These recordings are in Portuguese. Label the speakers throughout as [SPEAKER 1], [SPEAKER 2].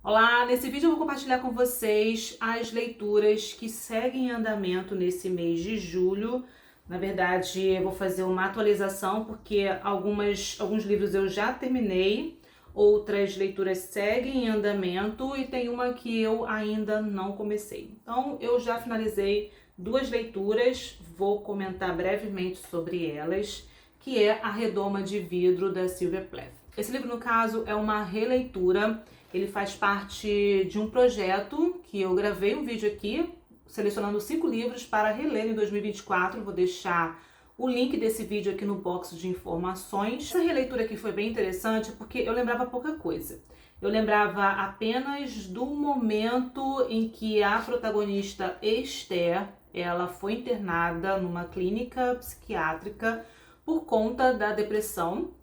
[SPEAKER 1] Olá, nesse vídeo eu vou compartilhar com vocês as leituras que seguem em andamento nesse mês de julho. Na verdade, eu vou fazer uma atualização porque alguns livros eu já terminei, outras leituras seguem em andamento e tem uma que eu ainda não comecei. Então, eu já finalizei duas leituras, vou comentar brevemente sobre elas, que é A Redoma de Vidro, da Sylvia Plath. Esse livro, no caso, é uma releitura. Ele faz parte de um projeto que eu gravei um vídeo aqui, selecionando 5 livros para reler em 2024. Vou deixar o link desse vídeo aqui no box de informações. Essa releitura aqui foi bem interessante porque eu lembrava pouca coisa. Eu lembrava apenas do momento em que a protagonista Esther, ela foi internada numa clínica psiquiátrica por conta da depressão.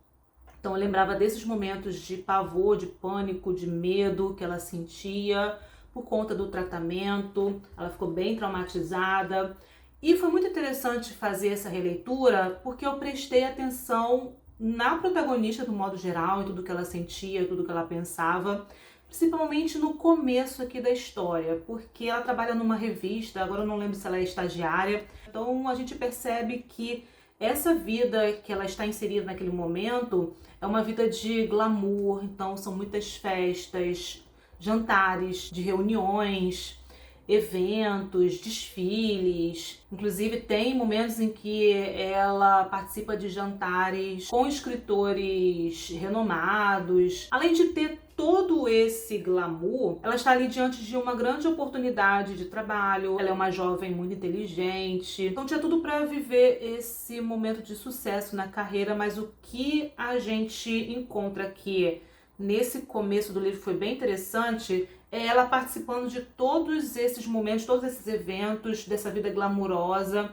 [SPEAKER 1] Então eu lembrava desses momentos de pavor, de pânico, de medo que ela sentia por conta do tratamento. Ela ficou bem traumatizada. E foi muito interessante fazer essa releitura porque eu prestei atenção na protagonista do modo geral, em tudo que ela sentia, tudo que ela pensava, principalmente no começo aqui da história, porque ela trabalha numa revista, agora eu não lembro se ela é estagiária. Então a gente percebe que essa vida que ela está inserida naquele momento é uma vida de glamour, então são muitas festas, jantares, de reuniões, eventos, desfiles. Inclusive tem momentos em que ela participa de jantares com escritores renomados. Além de ter todo esse glamour, ela está ali diante de uma grande oportunidade de trabalho. Ela é uma jovem muito inteligente, então tinha tudo para viver esse momento de sucesso na carreira. Mas o que a gente encontra aqui nesse começo do livro foi bem interessante, é ela participando de todos esses momentos, todos esses eventos, dessa vida glamurosa,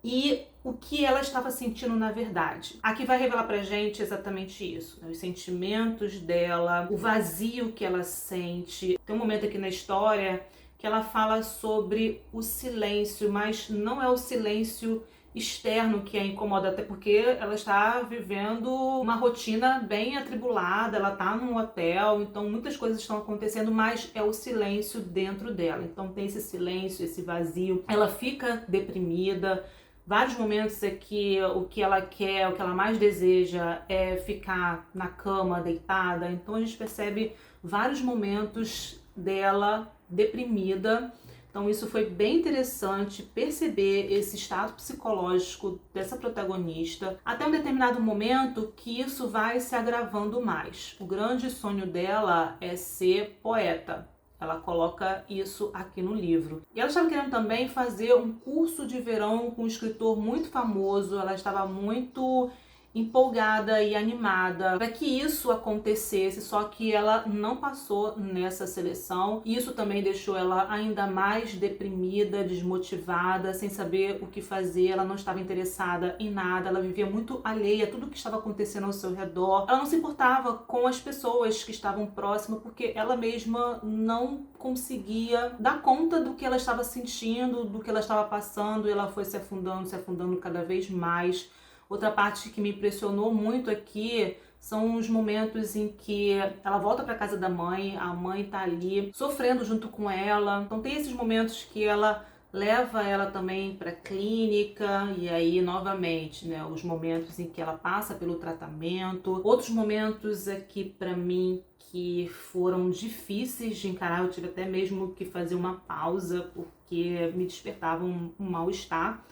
[SPEAKER 1] e o que ela estava sentindo na verdade. Aqui vai revelar pra gente exatamente isso, né? Os sentimentos dela, o vazio que ela sente. Tem um momento aqui na história que ela fala sobre o silêncio, mas não é o silêncio externo que a incomoda, até porque ela está vivendo uma rotina bem atribulada, ela está num hotel, então muitas coisas estão acontecendo, mas é o silêncio dentro dela. Então tem esse silêncio, esse vazio, ela fica deprimida. Vários momentos é que o que ela quer, o que ela mais deseja é ficar na cama, deitada. Então a gente percebe vários momentos dela deprimida. Então isso foi bem interessante perceber esse estado psicológico dessa protagonista, até um determinado momento que isso vai se agravando mais. O grande sonho dela é ser poeta. Ela coloca isso aqui no livro. E ela estava querendo também fazer um curso de verão com um escritor muito famoso. Ela estava muito empolgada e animada para que isso acontecesse, só que ela não passou nessa seleção. Isso também deixou ela ainda mais deprimida, desmotivada, sem saber o que fazer. Ela não estava interessada em nada, ela vivia muito alheia a tudo que estava acontecendo ao seu redor. Ela não se importava com as pessoas que estavam próximas, porque ela mesma não conseguia dar conta do que ela estava sentindo, do que ela estava passando, e ela foi se afundando cada vez mais. Outra parte que me impressionou muito aqui são os momentos em que ela volta para casa da mãe, a mãe tá ali sofrendo junto com ela. Então tem esses momentos que ela leva ela também para clínica, e aí novamente, né, os momentos em que ela passa pelo tratamento. Outros momentos aqui para mim que foram difíceis de encarar, eu tive até mesmo que fazer uma pausa porque me despertava um mal-estar.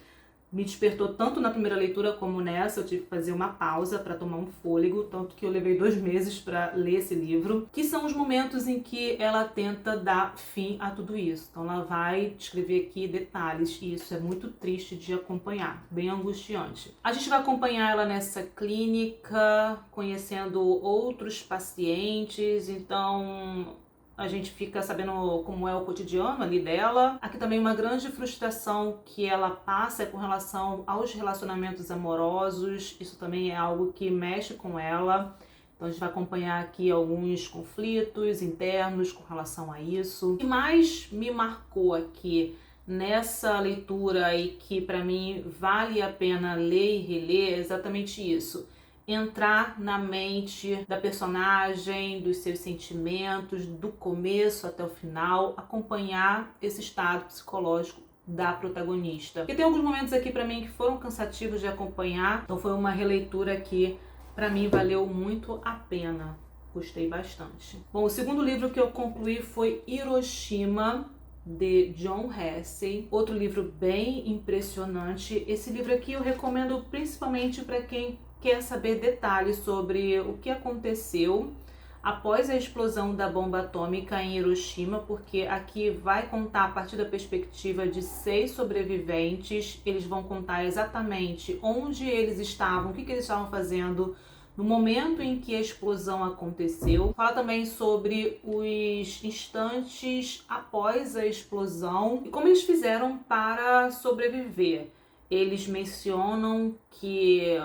[SPEAKER 1] Me despertou tanto na primeira leitura como nessa, eu tive que fazer uma pausa para tomar um fôlego, tanto que eu levei 2 meses para ler esse livro, que são os momentos em que ela tenta dar fim a tudo isso. Então ela vai descrever aqui detalhes, e isso é muito triste de acompanhar, bem angustiante. A gente vai acompanhar ela nessa clínica, conhecendo outros pacientes, então a gente fica sabendo como é o cotidiano ali dela. Aqui também uma grande frustração que ela passa é com relação aos relacionamentos amorosos. Isso também é algo que mexe com ela. Então a gente vai acompanhar aqui alguns conflitos internos com relação a isso. O que mais me marcou aqui nessa leitura e que para mim vale a pena ler e reler é exatamente isso. entrar na mente da personagem, dos seus sentimentos, do começo até o final, acompanhar esse estado psicológico da protagonista. E tem alguns momentos aqui pra mim que foram cansativos de acompanhar, então foi uma releitura que pra mim valeu muito a pena. Gostei bastante. Bom, o segundo livro que eu concluí foi Hiroshima, de John Hersey. Outro livro bem impressionante. Esse livro aqui eu recomendo principalmente para quem quer saber detalhes sobre o que aconteceu após a explosão da bomba atômica em Hiroshima, porque aqui vai contar a partir da perspectiva de 6 sobreviventes. Eles vão contar exatamente onde eles estavam, o que eles estavam fazendo no momento em que a explosão aconteceu. Fala também sobre os instantes após a explosão e como eles fizeram para sobreviver. Eles mencionam que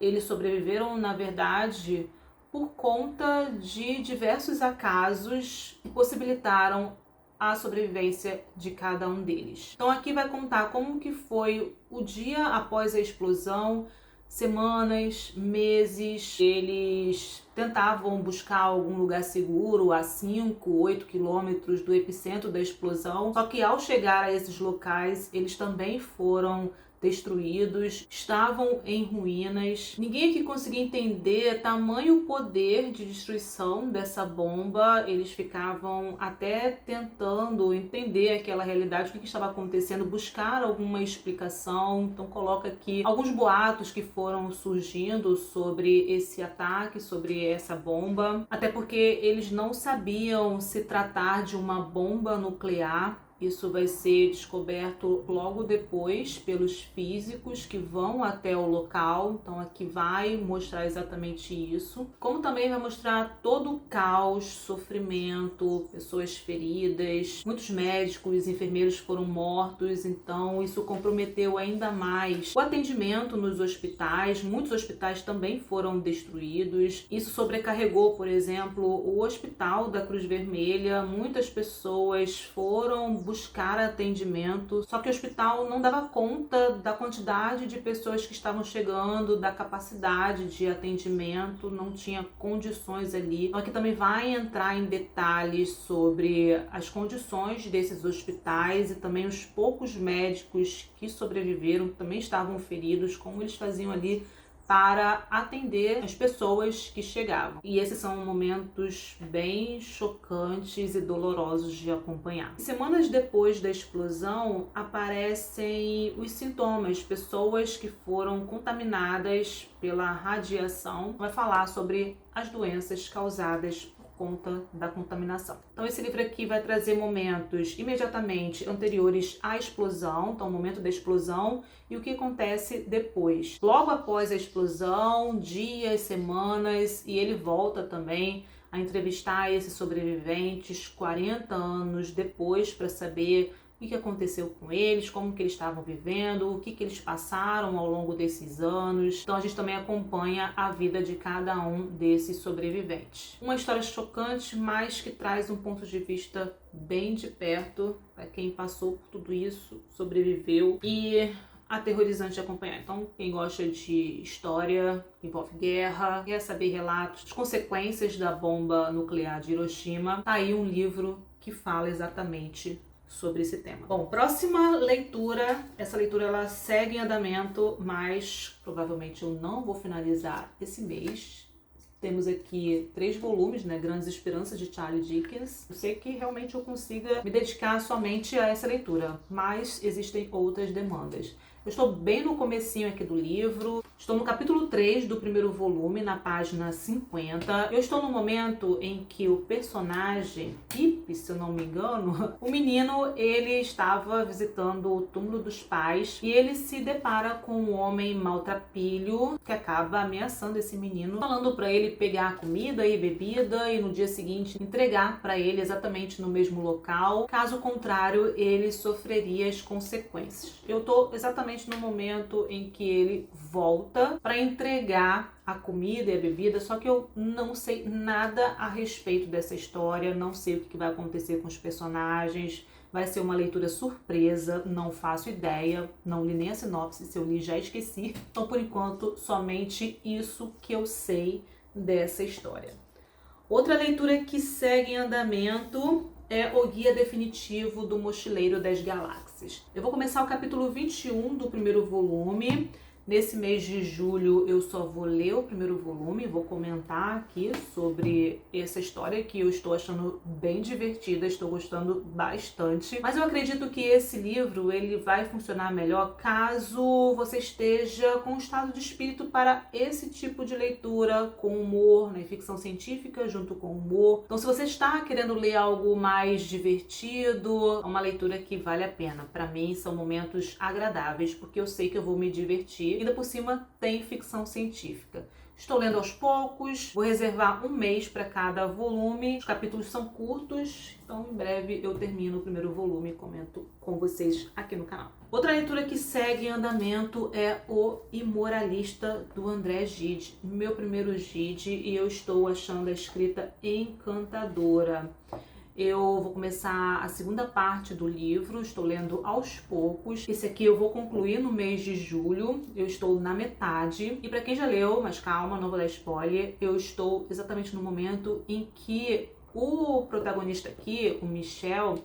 [SPEAKER 1] eles sobreviveram, na verdade, por conta de diversos acasos que possibilitaram a sobrevivência de cada um deles. Então aqui vai contar como que foi o dia após a explosão, semanas, meses. Eles tentavam buscar algum lugar seguro a 5, 8 quilômetros do epicentro da explosão, só que ao chegar a esses locais, eles também foram destruídos, estavam em ruínas. Ninguém aqui conseguia entender tamanho poder de destruição dessa bomba. Eles ficavam até tentando entender aquela realidade, o que estava acontecendo, buscar alguma explicação. Então coloca aqui alguns boatos que foram surgindo sobre esse ataque, sobre essa bomba, até porque eles não sabiam se tratar de uma bomba nuclear. Isso vai ser descoberto logo depois pelos físicos que vão até o local. Então aqui vai mostrar exatamente isso. Como também vai mostrar todo o caos, sofrimento, pessoas feridas, muitos médicos e enfermeiros foram mortos. Então isso comprometeu ainda mais o atendimento nos hospitais. Muitos hospitais também foram destruídos. Isso sobrecarregou, por exemplo, o hospital da Cruz Vermelha. Muitas pessoas foram buscar atendimento, só que o hospital não dava conta da quantidade de pessoas que estavam chegando, da capacidade de atendimento, não tinha condições ali. Então aqui também vai entrar em detalhes sobre as condições desses hospitais e também os poucos médicos que sobreviveram, que também estavam feridos, como eles faziam ali para atender as pessoas que chegavam. E esses são momentos bem chocantes e dolorosos de acompanhar. Semanas depois da explosão, aparecem os sintomas, pessoas que foram contaminadas pela radiação. Vai falar sobre as doenças causadas conta da contaminação. Então esse livro aqui vai trazer momentos imediatamente anteriores à explosão, então o momento da explosão e o que acontece depois. Logo após a explosão, dias, semanas, e ele volta também a entrevistar esses sobreviventes 40 anos depois para saber o que aconteceu com eles, como que eles estavam vivendo, o que eles passaram ao longo desses anos. Então a gente também acompanha a vida de cada um desses sobreviventes. Uma história chocante, mas que traz um ponto de vista bem de perto para quem passou por tudo isso, sobreviveu e aterrorizante de acompanhar. Então, quem gosta de história, envolve guerra, quer saber relatos, as consequências da bomba nuclear de Hiroshima, tá aí um livro que fala exatamente sobre esse tema. Bom, próxima leitura, essa leitura ela segue em andamento, mas provavelmente eu não vou finalizar esse mês. Temos aqui 3 volumes, né, Grandes Esperanças de Charles Dickens. Eu sei que realmente eu consiga me dedicar somente a essa leitura, mas existem outras demandas. Eu estou bem no comecinho aqui do livro, estou no capítulo 3 do primeiro volume, na página 50. Eu estou no momento em que o personagem, Pip, se eu não me engano, o menino, ele estava visitando o túmulo dos pais e ele se depara com um homem maltrapilho que acaba ameaçando esse menino, falando para ele pegar comida e bebida e no dia seguinte entregar para ele exatamente no mesmo local. Caso contrário, ele sofreria as consequências. Eu estou exatamente no momento em que ele volta para entregar a comida e a bebida, só que eu não sei nada a respeito dessa história, não sei o que vai acontecer com os personagens, vai ser uma leitura surpresa, não faço ideia, não li nem a sinopse, se eu li já esqueci. Então, por enquanto, somente isso que eu sei dessa história. Outra leitura que segue em andamento é o Guia Definitivo do Mochileiro das Galáxias. Eu vou começar o capítulo 21 do primeiro volume. Nesse mês de julho eu só vou ler o primeiro volume, vou comentar aqui sobre essa história que eu estou achando bem divertida, estou gostando bastante. Mas eu acredito que esse livro ele vai funcionar melhor caso você esteja com um estado de espírito para esse tipo de leitura com humor, né? Ficção científica junto com humor. Então se você está querendo ler algo mais divertido, é uma leitura que vale a pena. Para mim são momentos agradáveis, porque eu sei que eu vou me divertir. Ainda por cima tem ficção científica. Estou lendo aos poucos, vou reservar um mês para cada volume. Os capítulos são curtos, então em breve eu termino o primeiro volume e comento com vocês aqui no canal. Outra leitura que segue em andamento é O Imoralista, do André Gide. Meu primeiro Gide, e eu estou achando a escrita encantadora. Eu vou começar a segunda parte do livro, estou lendo aos poucos. Esse aqui eu vou concluir no mês de julho, eu estou na metade. E para quem já leu, mas calma, não vou dar spoiler, eu estou exatamente no momento em que o protagonista aqui, o Michel,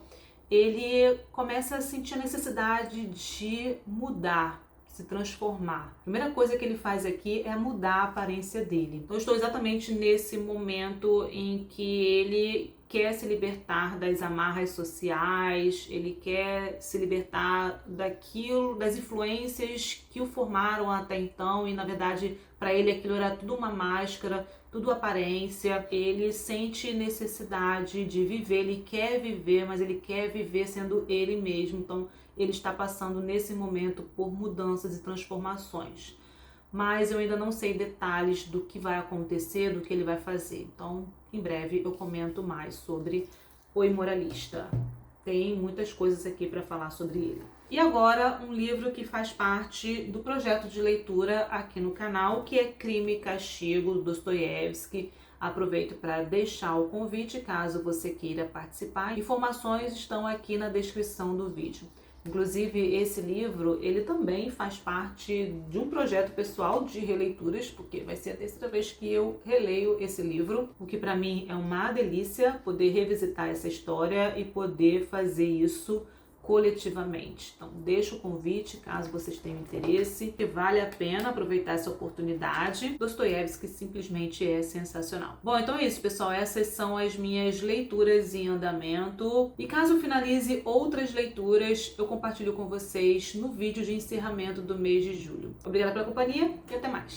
[SPEAKER 1] ele começa a sentir a necessidade de mudar, se transformar. A primeira coisa que ele faz aqui é mudar a aparência dele. Então eu estou exatamente nesse momento em que ele quer se libertar das amarras sociais, ele quer se libertar daquilo, das influências que o formaram até então, e na verdade para ele aquilo era tudo uma máscara, tudo aparência. Ele sente necessidade de viver, ele quer viver, mas ele quer viver sendo ele mesmo. Então ele está passando nesse momento por mudanças e transformações. Mas eu ainda não sei detalhes do que vai acontecer, do que ele vai fazer. Então, em breve eu comento mais sobre O Imoralista. Tem muitas coisas aqui para falar sobre ele. E agora, um livro que faz parte do projeto de leitura aqui no canal, que é Crime e Castigo, do Dostoiévski. Aproveito para deixar o convite, caso você queira participar. Informações estão aqui na descrição do vídeo. Inclusive, esse livro, ele também faz parte de um projeto pessoal de releituras, porque vai ser a terceira vez que eu releio esse livro, o que para mim é uma delícia poder revisitar essa história e poder fazer isso coletivamente. Então, deixo o convite, caso vocês tenham interesse, que vale a pena aproveitar essa oportunidade. Dostoiévski simplesmente é sensacional. Bom, então é isso, pessoal. Essas são as minhas leituras em andamento. E caso eu finalize outras leituras, eu compartilho com vocês no vídeo de encerramento do mês de julho. Obrigada pela companhia e até mais.